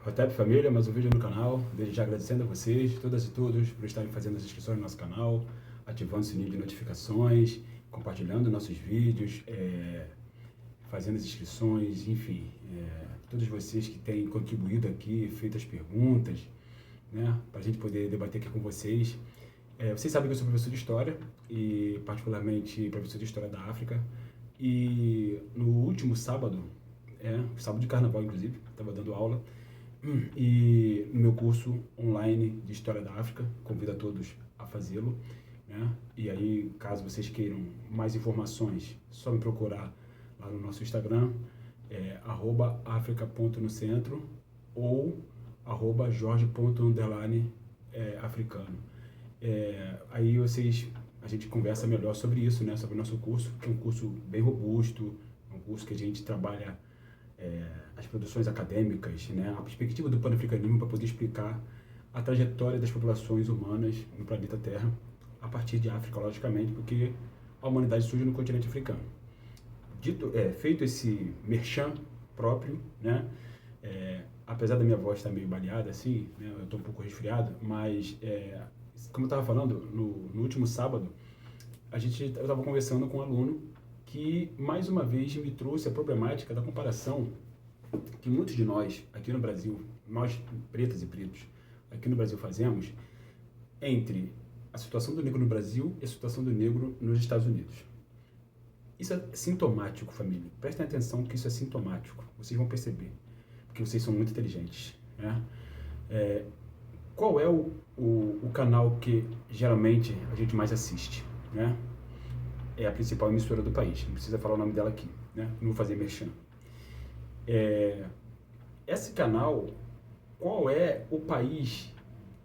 Rotep Família, mais um vídeo no canal. Desde já agradecendo a vocês, todas e todos, por estarem fazendo as inscrições no nosso canal, ativando o sininho de notificações, compartilhando nossos vídeos, fazendo as inscrições, enfim. Todos vocês que têm contribuído aqui, feito as perguntas, né, para a gente poder debater aqui com vocês. Vocês sabem que eu sou professor de História, e particularmente professor de História da África. E no último sábado, sábado de carnaval inclusive, estava dando aula, e no meu curso online de História da África, convido a todos a fazê-lo, né? E aí, caso vocês queiram mais informações, só me procurar lá no nosso Instagram, @africa.nocentro ou @jorge._africano. Aí a gente conversa melhor sobre isso, né? Sobre o nosso curso, que é um curso bem robusto, é um curso que a gente trabalha as produções acadêmicas, né, a perspectiva do pan-africanismo para poder explicar a trajetória das populações humanas no planeta Terra, a partir de África, logicamente, porque a humanidade surge no continente africano. Feito esse merchan próprio, né, apesar da minha voz estar meio baleada, assim, né, eu estou um pouco resfriado, mas, como eu estava falando, no último sábado, eu estava conversando com um aluno que, mais uma vez, me trouxe a problemática da comparação que muitos de nós, aqui no Brasil, nós pretas e pretos, aqui no Brasil fazemos, entre a situação do negro no Brasil e a situação do negro nos Estados Unidos. Isso é sintomático, família. Prestem atenção que isso é sintomático. Vocês vão perceber, porque vocês são muito inteligentes, né? Qual é o canal que geralmente a gente mais assiste, né? É a principal emissora do país, não precisa falar o nome dela aqui, né? Não vou fazer merchan. Esse canal, qual é o país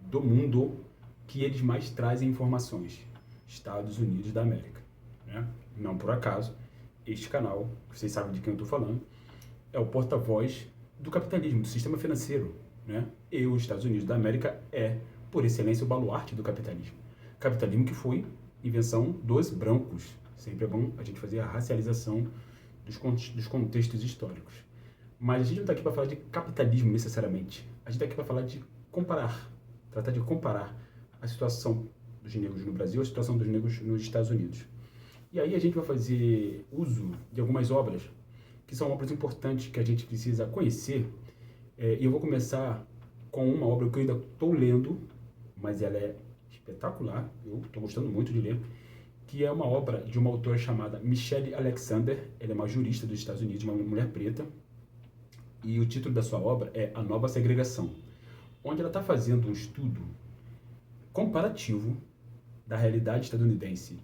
do mundo que eles mais trazem informações? Estados Unidos da América, né? Não por acaso, este canal, vocês sabem de quem eu estou falando, é o porta-voz do capitalismo, do sistema financeiro, né? E os Estados Unidos da América por excelência, o baluarte do capitalismo. Capitalismo que foi invenção dos brancos. Sempre é bom a gente fazer a racialização dos contextos históricos. Mas a gente não está aqui para falar de capitalismo necessariamente. A gente está aqui para falar de comparar, tratar de comparar a situação dos negros no Brasil, a situação dos negros nos Estados Unidos. E aí a gente vai fazer uso de algumas obras, que são obras importantes que a gente precisa conhecer. E eu vou começar com uma obra que eu ainda estou lendo, mas ela é espetacular, eu estou gostando muito de ler, que é uma obra de uma autora chamada Michelle Alexander. Ela é uma jurista dos Estados Unidos, uma mulher preta, e o título da sua obra é A Nova Segregação, onde ela está fazendo um estudo comparativo da realidade estadunidense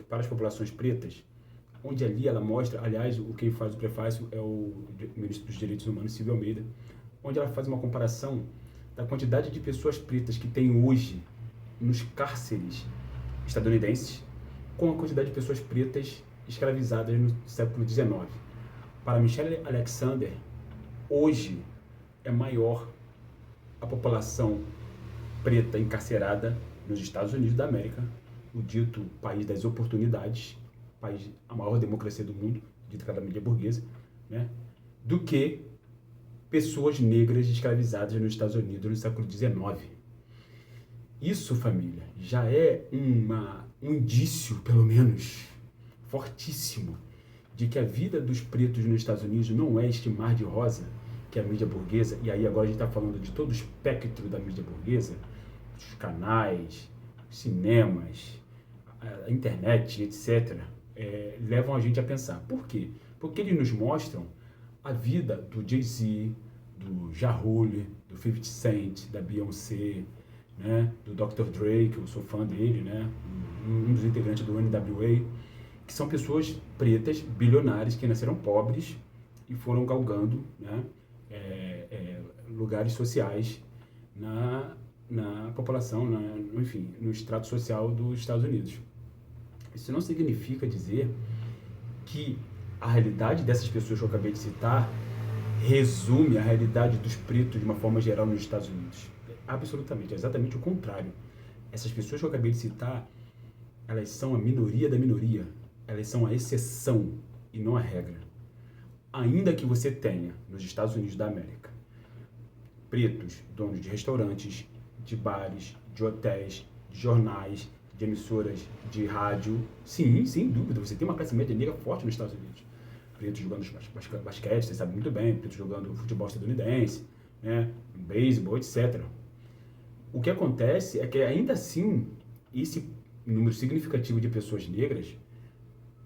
para as populações pretas, onde ali ela mostra, aliás, quem faz o prefácio é o ministro dos Direitos Humanos, Silvio Almeida, onde ela faz uma comparação da quantidade de pessoas pretas que tem hoje nos cárceres estadunidenses com a quantidade de pessoas pretas escravizadas no século XIX. Para Michelle Alexander, hoje é maior a população preta encarcerada nos Estados Unidos da América, o dito país das oportunidades, a maior democracia do mundo, dito pela mídia burguesa, né, do que pessoas negras escravizadas nos Estados Unidos no século XIX. Isso, família, já é um indício, pelo menos, fortíssimo, de que a vida dos pretos nos Estados Unidos não é este mar de rosa que é a mídia burguesa, e aí agora a gente está falando de todo o espectro da mídia burguesa, os canais, os cinemas, a internet, etc., levam a gente a pensar. Por quê? Porque eles nos mostram a vida do Jay-Z, do Ja Rule, do 50 Cent, da Beyoncé, né, do Dr. Dre, que eu sou fã dele, né, um dos integrantes do NWA, que são pessoas pretas, bilionárias, que nasceram pobres e foram galgando, né, lugares sociais na população, enfim, no estrato social dos Estados Unidos. Isso não significa dizer que a realidade dessas pessoas que eu acabei de citar resume a realidade dos pretos de uma forma geral nos Estados Unidos. Absolutamente, é exatamente o contrário. Essas pessoas que eu acabei de citar, elas são a minoria da minoria, elas são a exceção e não a regra. Ainda que você tenha, nos Estados Unidos da América, pretos, donos de restaurantes, de bares, de hotéis, de jornais, de emissoras de rádio. Sim, sem dúvida, você tem uma classe média negra forte nos Estados Unidos. Pretos jogando basquete, você sabe muito bem, pretos jogando futebol estadunidense, né, beisebol, etc. O que acontece é que, ainda assim, esse número significativo de pessoas negras,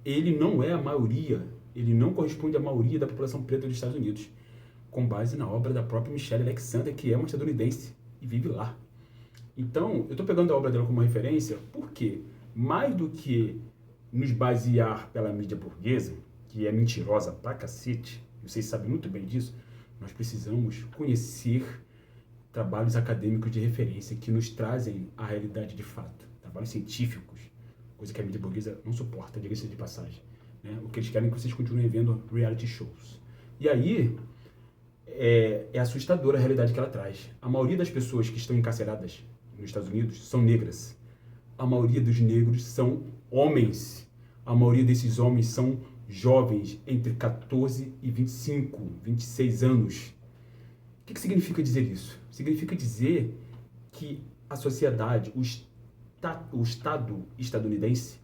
ele não é a maioria, ele não corresponde à maioria da população preta dos Estados Unidos, com base na obra da própria Michelle Alexander, que é uma estadunidense e vive lá. Então, eu estou pegando a obra dela como uma referência porque, mais do que nos basear pela mídia burguesa, que é mentirosa pra cacete, vocês sabem muito bem disso, nós precisamos conhecer trabalhos acadêmicos de referência que nos trazem a realidade de fato, trabalhos científicos, coisa que a mídia burguesa não suporta, diga-se de passagem, né? O que eles querem é que vocês continuem vendo reality shows. E aí, é assustadora a realidade que ela traz. A maioria das pessoas que estão encarceradas nos Estados Unidos são negras. A maioria dos negros são homens. A maioria desses homens são jovens entre 14 e 25, 26 anos. O que significa dizer isso? Significa dizer que a sociedade, o Estado estadunidense,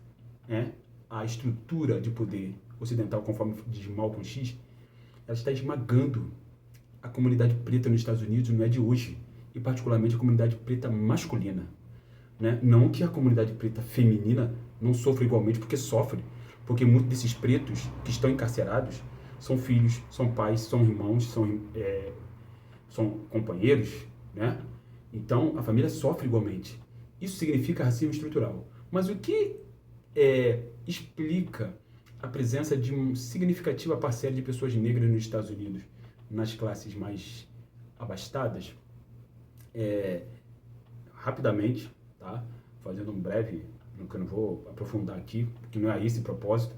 né, a estrutura de poder ocidental, conforme diz Malcolm X, ela está esmagando a comunidade preta nos Estados Unidos, não é de hoje, e particularmente a comunidade preta masculina, né? Não que a comunidade preta feminina não sofra igualmente, porque sofre, porque muitos desses pretos que estão encarcerados são filhos, são pais, são irmãos, são companheiros, né? Então a família sofre igualmente. Isso significa racismo estrutural. Mas o que explica a presença de uma significativa parcela de pessoas negras nos Estados Unidos nas classes mais abastadas? Rapidamente, tá? Fazendo um breve, que eu não vou aprofundar aqui, porque não é esse o propósito.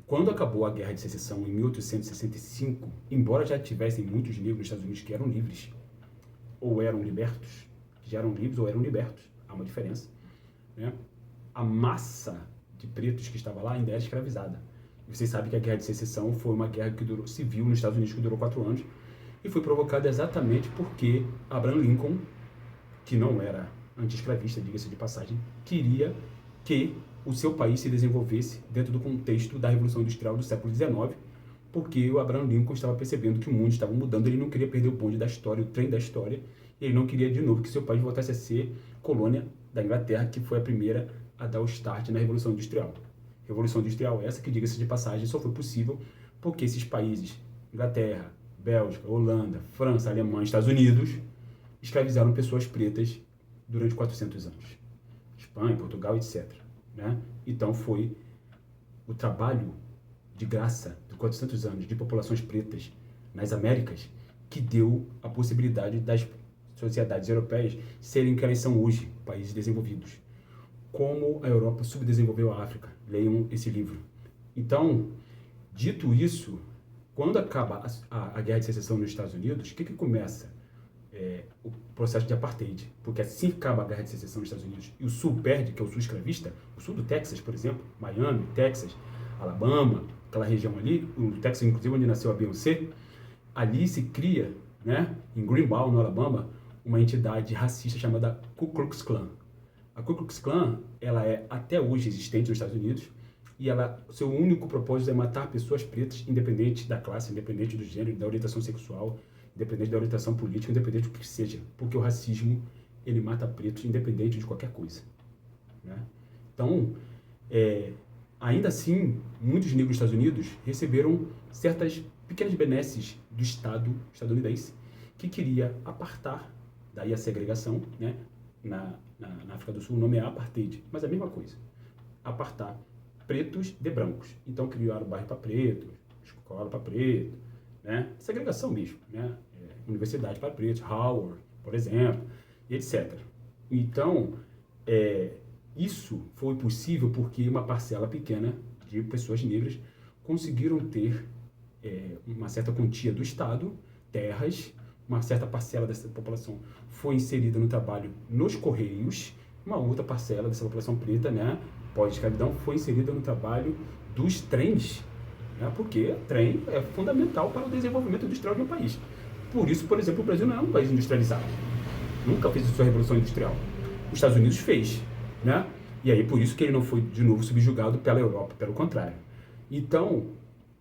Quando acabou a Guerra de Secessão, em 1865, embora já tivessem muitos negros nos Estados Unidos que eram livres, ou eram libertos, que já eram livres ou eram libertos, há uma diferença, né? A massa de pretos que estava lá ainda era escravizada. E vocês sabem que a Guerra de Secessão foi uma guerra civil nos Estados Unidos que durou 4 anos, e foi provocada exatamente porque Abraham Lincoln, que não era anti-escravista, diga-se de passagem, queria que o seu país se desenvolvesse dentro do contexto da Revolução Industrial do século XIX, porque o Abraham Lincoln estava percebendo que o mundo estava mudando, ele não queria perder o bonde da história, o trem da história, ele não queria de novo que seu país voltasse a ser colônia da Inglaterra, que foi a primeira a dar o start na Revolução Industrial. Revolução Industrial essa que, diga-se de passagem, só foi possível porque esses países, Inglaterra, Bélgica, Holanda, França, Alemanha, Estados Unidos, escravizaram pessoas pretas durante 400 anos. Espanha, Portugal, etc. Né? Então foi o trabalho de graça de 400 anos de populações pretas nas Américas que deu a possibilidade das sociedades europeias serem o que elas são hoje, países desenvolvidos. Como a Europa subdesenvolveu a África. Leiam esse livro. Então, dito isso, quando acaba a Guerra de Secessão nos Estados Unidos, o que começa? O processo de apartheid. Porque assim que acaba a Guerra de Secessão nos Estados Unidos e o Sul perde, que é o Sul escravista, o Sul do Texas, por exemplo, Miami, Texas, Alabama, aquela região ali, o Texas, inclusive, onde nasceu a Beyoncé, ali se cria, né, em Greenbow, no Alabama, uma entidade racista chamada Ku Klux Klan. A Ku Klux Klan, ela é até hoje existente nos Estados Unidos, e seu único propósito é matar pessoas pretas, independente da classe, independente do gênero, da orientação sexual, independente da orientação política, independente do que seja, porque o racismo, ele mata pretos independente de qualquer coisa, né? Então, ainda assim, muitos negros nos Estados Unidos receberam certas pequenas benesses do Estado estadunidense, que queria apartar, daí a segregação, né? Na África do Sul o nome é apartheid, mas é a mesma coisa, apartar pretos de brancos. Então criaram bairro para pretos, escola para preto, né? Segregação mesmo, né? Universidade para pretos, Howard, por exemplo, e etc. Então, isso foi possível porque uma parcela pequena de pessoas negras conseguiram ter uma certa quantia do Estado, terras, uma certa parcela dessa população foi inserida no trabalho nos Correios, uma outra parcela dessa população preta, né, pós-escravidão, foi inserida no trabalho dos trens, né, porque o trem é fundamental para o desenvolvimento industrial de um país. Por isso, por exemplo, o Brasil não é um país industrializado. Nunca fez a sua revolução industrial. Os Estados Unidos fez, né? E aí, por isso que ele não foi, de novo, subjugado pela Europa, pelo contrário. Então,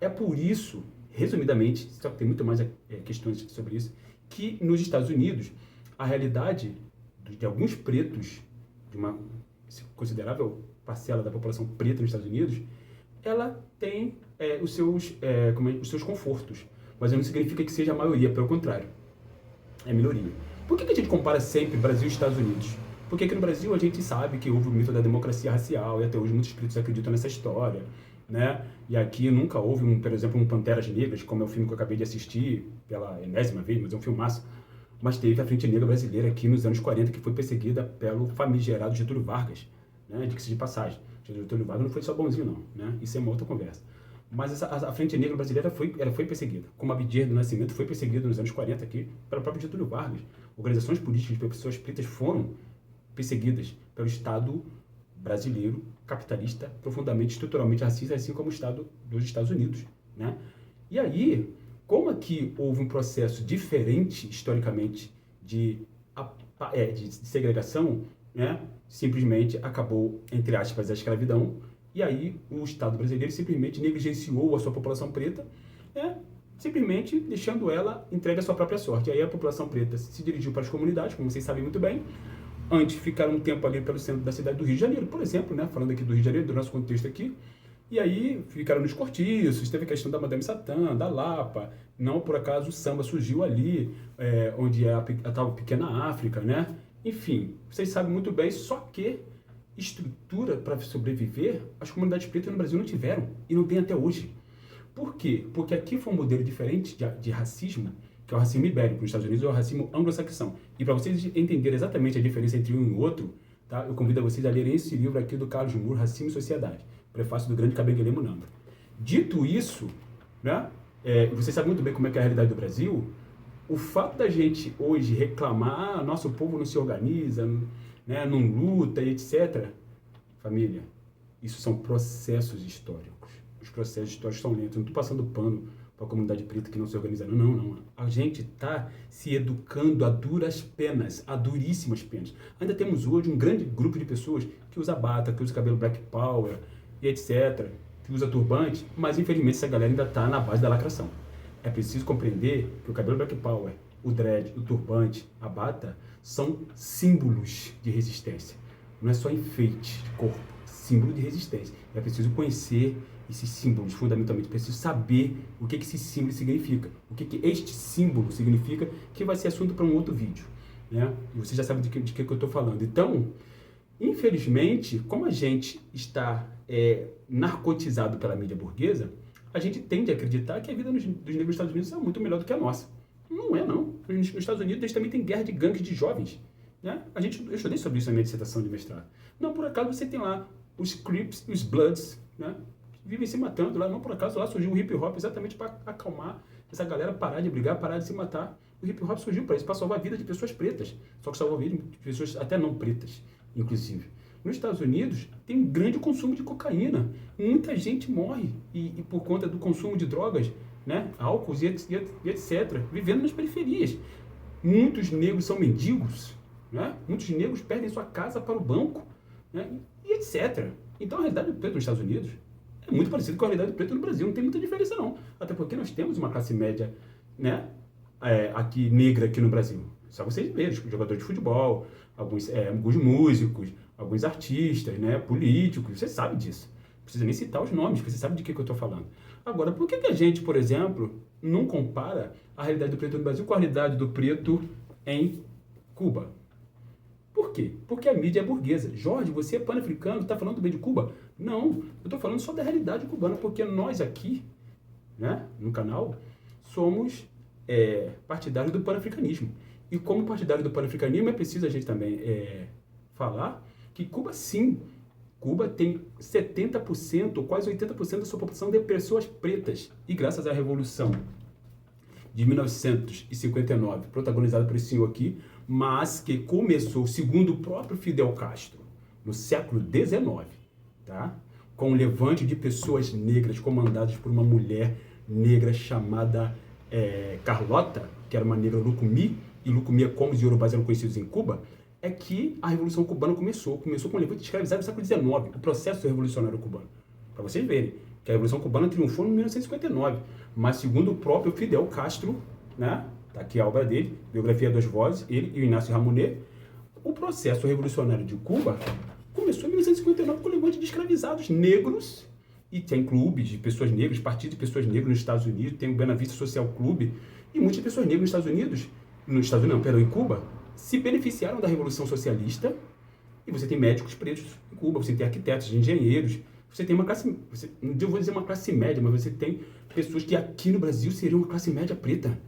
é por isso, resumidamente, só que tem muito mais questões sobre isso, que nos Estados Unidos, a realidade de alguns pretos, de uma considerável parcela da população preta nos Estados Unidos, ela tem os seus confortos, mas não significa que seja a maioria, pelo contrário, é minoria. Por que a gente compara sempre Brasil e Estados Unidos? Porque aqui no Brasil a gente sabe que houve o mito da democracia racial e até hoje muitos pretos acreditam nessa história, né? E aqui nunca houve, por exemplo, um Panteras Negras, como é o filme que eu acabei de assistir pela enésima vez, mas é um filmaço. Mas teve a Frente Negra Brasileira aqui nos anos 40, que foi perseguida pelo famigerado Getúlio Vargas, né? Diga-se de passagem. Getúlio Vargas não foi só bonzinho, não, né? Isso é uma outra conversa. Mas a Frente Negra Brasileira foi perseguida. Como a Abdias do Nascimento foi perseguida nos anos 40 aqui pelo próprio Getúlio Vargas. Organizações políticas de pessoas pretas foram perseguidas pelo Estado brasileiro, capitalista, profundamente, estruturalmente racista, assim como o Estado dos Estados Unidos, né? E aí, como aqui houve um processo diferente, historicamente, de segregação, né? Simplesmente acabou, entre aspas, a escravidão, e aí o Estado brasileiro simplesmente negligenciou a sua população preta, né? Simplesmente deixando ela entregue à sua própria sorte. Aí a população preta se dirigiu para as comunidades, como vocês sabem muito bem. Antes ficaram um tempo ali pelo centro da cidade do Rio de Janeiro, por exemplo, né? Falando aqui do Rio de Janeiro, do nosso contexto aqui. E aí ficaram nos cortiços, teve a questão da Madame Satã, da Lapa. Não por acaso o samba surgiu ali, onde é a tal pequena África, né? Enfim, vocês sabem muito bem, só que estrutura para sobreviver, as comunidades pretas no Brasil não tiveram e não tem até hoje. Por quê? Porque aqui foi um modelo diferente de racismo, que é o racismo ibérico. Nos Estados Unidos é o racismo anglo-saxão. E para vocês entenderem exatamente a diferença entre um e outro, tá? Eu convido a vocês a lerem esse livro aqui do Carlos Moore, Racismo e Sociedade, prefácio do grande Kabengele Munanga. Dito isso, né, vocês sabem muito bem como é que é a realidade do Brasil. O fato da gente hoje reclamar, nosso povo não se organiza, né, não luta, etc. Família, isso são processos históricos. Os processos históricos são lentos. Eu não estou passando pano para a comunidade preta que não se organiza. Não. A gente está se educando a duras penas, a duríssimas penas. Ainda temos hoje um grande grupo de pessoas que usa bata, que usa cabelo black power, e etc., que usa turbante, mas infelizmente essa galera ainda está na base da lacração. É preciso compreender que o cabelo black power, o dread, o turbante, a bata, são símbolos de resistência. Não é só enfeite de corpo, símbolo de resistência. É preciso conhecer esses símbolos, fundamentalmente. É preciso saber o que esse símbolo significa. O que este símbolo significa, que vai ser assunto para um outro vídeo, né? E você já sabe de que eu estou falando. Então, infelizmente, como a gente está narcotizado pela mídia burguesa, a gente tende a acreditar que a vida dos negros dos Estados Unidos é muito melhor do que a nossa. Não é, não. Nos Estados Unidos, eles também têm guerra de gangues de jovens, né? Eu estudei sobre isso na minha dissertação de mestrado. Não, por acaso, você tem lá os Crips e os Bloods, né? Que vivem se matando lá. Não, por acaso, lá surgiu o hip hop exatamente para acalmar essa galera, parar de brigar, parar de se matar. O hip hop surgiu para isso, para salvar a vida de pessoas pretas. Só que salvar a vida de pessoas até não pretas, inclusive. Nos Estados Unidos, tem um grande consumo de cocaína. Muita gente morre e por conta do consumo de drogas, né? Álcool e etc., vivendo nas periferias. Muitos negros são mendigos, né? Muitos negros perdem sua casa para o banco, né? E etc. Então, a realidade do preto nos Estados Unidos é muito parecida com a realidade do preto no Brasil. Não tem muita diferença, não. Até porque nós temos uma classe média, né? Negra aqui no Brasil. Só vocês verem, jogadores de futebol, alguns músicos, alguns artistas, né? Políticos, você sabe disso. Não precisa nem citar os nomes, porque você sabe de que eu estou falando. Agora, por que a gente, por exemplo, não compara a realidade do preto no Brasil com a realidade do preto em Cuba? Por quê? Porque a mídia é burguesa. Jorge, você é pan-africano, está falando bem de Cuba? Não, eu estou falando só da realidade cubana, porque nós aqui, né, no canal, somos partidários do pan-africanismo. E como partidário do pan-africanismo, é preciso a gente também falar que Cuba, sim, Cuba tem 70%, ou quase 80% da sua população de pessoas pretas. E graças à Revolução de 1959, protagonizada por esse senhor aqui, mas que começou, segundo o próprio Fidel Castro, no século XIX, tá? Com um levante de pessoas negras comandadas por uma mulher negra chamada Carlota, que era uma negra Lucumí, e Lucumí é como os iorubás eram conhecidos em Cuba, é que a Revolução Cubana começou com o levante de escravizados no século XIX, o processo revolucionário cubano. Para vocês verem, que a Revolução Cubana triunfou em 1959, mas segundo o próprio Fidel Castro, né, tá aqui a obra dele, Biografia das Vozes, ele e o Inácio Ramonet, o processo revolucionário de Cuba começou em 1959 com o levante de escravizados negros, e tem clubes de pessoas negras, partidos de pessoas negras nos Estados Unidos, tem o Buena Vista Social Club, e muitas pessoas negras em Cuba, se beneficiaram da Revolução Socialista, e você tem médicos pretos em Cuba, você tem arquitetos, engenheiros, você tem uma classe, não vou dizer uma classe média, mas você tem pessoas que aqui no Brasil seriam uma classe média preta,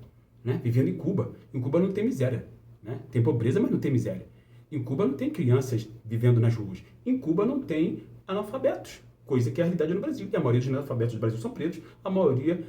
né, vivendo em Cuba. Em Cuba não tem miséria, né? Tem pobreza, mas não tem miséria. Em Cuba não tem crianças vivendo nas ruas. Em Cuba não tem analfabetos, coisa que é a realidade no Brasil. E a maioria dos analfabetos do Brasil são pretos, a maioria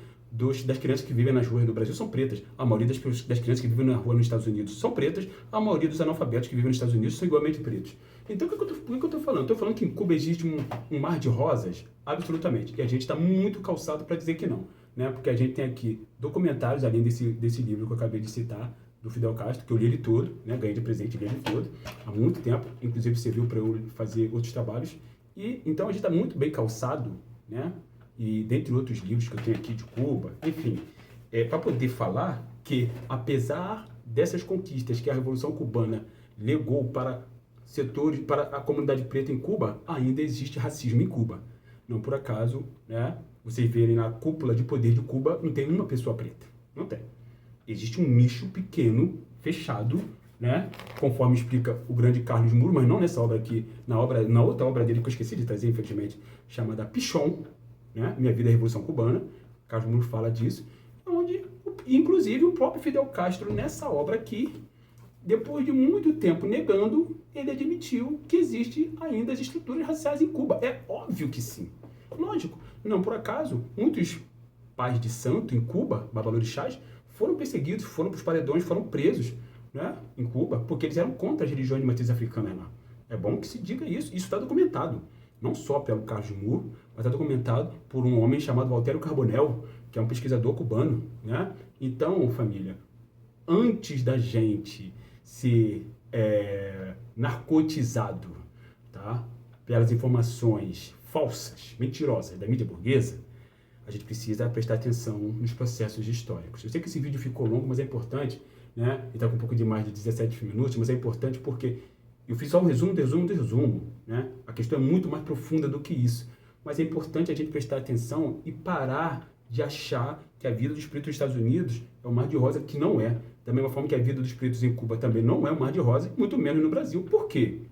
das crianças que vivem nas ruas do Brasil são pretas, a maioria das crianças que vivem na rua nos Estados Unidos são pretas, a maioria dos analfabetos que vivem nos Estados Unidos são igualmente pretos. Então, por que eu estou falando? Estou falando que em Cuba existe um mar de rosas? Absolutamente. E a gente está muito calçado para dizer que não, né? Porque a gente tem aqui documentários, além desse livro que eu acabei de citar, do Fidel Castro, que eu li ele todo, né? Ganhei de presente ele todo, há muito tempo, inclusive serviu para eu fazer outros trabalhos. E então a gente está muito bem calçado, né? E dentre outros livros que eu tenho aqui de Cuba, enfim, para poder falar que, apesar dessas conquistas que a Revolução Cubana legou para setores, para a comunidade preta em Cuba, ainda existe racismo em Cuba. Não por acaso, né? Vocês verem na cúpula de poder de Cuba, não tem uma pessoa preta. Não tem. Existe um nicho pequeno, fechado, né? Conforme explica o grande Carlos Muro, mas não nessa obra aqui, na outra obra dele que eu esqueci de trazer, infelizmente, chamada Pichon, né? Minha Vida é a Revolução Cubana. Carlos Muro fala disso, onde, inclusive, o próprio Fidel Castro, nessa obra aqui, depois de muito tempo negando, ele admitiu que existe ainda as estruturas raciais em Cuba. É óbvio que sim. Lógico, não por acaso, muitos pais de santo em Cuba, babalorixás, foram perseguidos, foram para os paredões, foram presos, né, em Cuba, porque eles eram contra as religiões de matriz africana lá. É bom que se diga isso. Isso está documentado. Não só pelo Carlos Muro, mas está documentado por um homem chamado Valtério Carbonell, que é um pesquisador cubano, né? Então, família, antes da gente ser narcotizado, tá, pelas informações falsas, mentirosas da mídia burguesa, a gente precisa prestar atenção nos processos históricos. Eu sei que esse vídeo ficou longo, mas é importante, né? Ele está com um pouco de mais de 17 minutos, mas é importante porque eu fiz só um resumo, né? A questão é muito mais profunda do que isso. Mas é importante a gente prestar atenção e parar de achar que a vida dos pretos nos Estados Unidos é um mar de rosa, que não é. Da mesma forma que a vida dos pretos em Cuba também não é um mar de rosa, muito menos no Brasil. Por quê?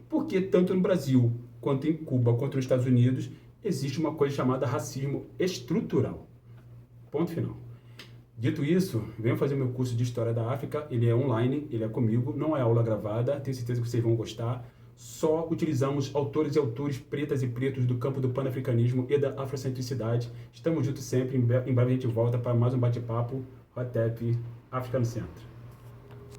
Porque tanto no Brasil, quanto em Cuba, quanto nos Estados Unidos, existe uma coisa chamada racismo estrutural. Ponto final. Dito isso, venham fazer meu curso de História da África. Ele é online, ele é comigo, não é aula gravada, tenho certeza que vocês vão gostar. Só utilizamos autores e autores pretas e pretos do campo do panafricanismo e da afrocentricidade. Estamos juntos sempre, em breve a gente volta para mais um bate-papo. Hotep, África no Centro.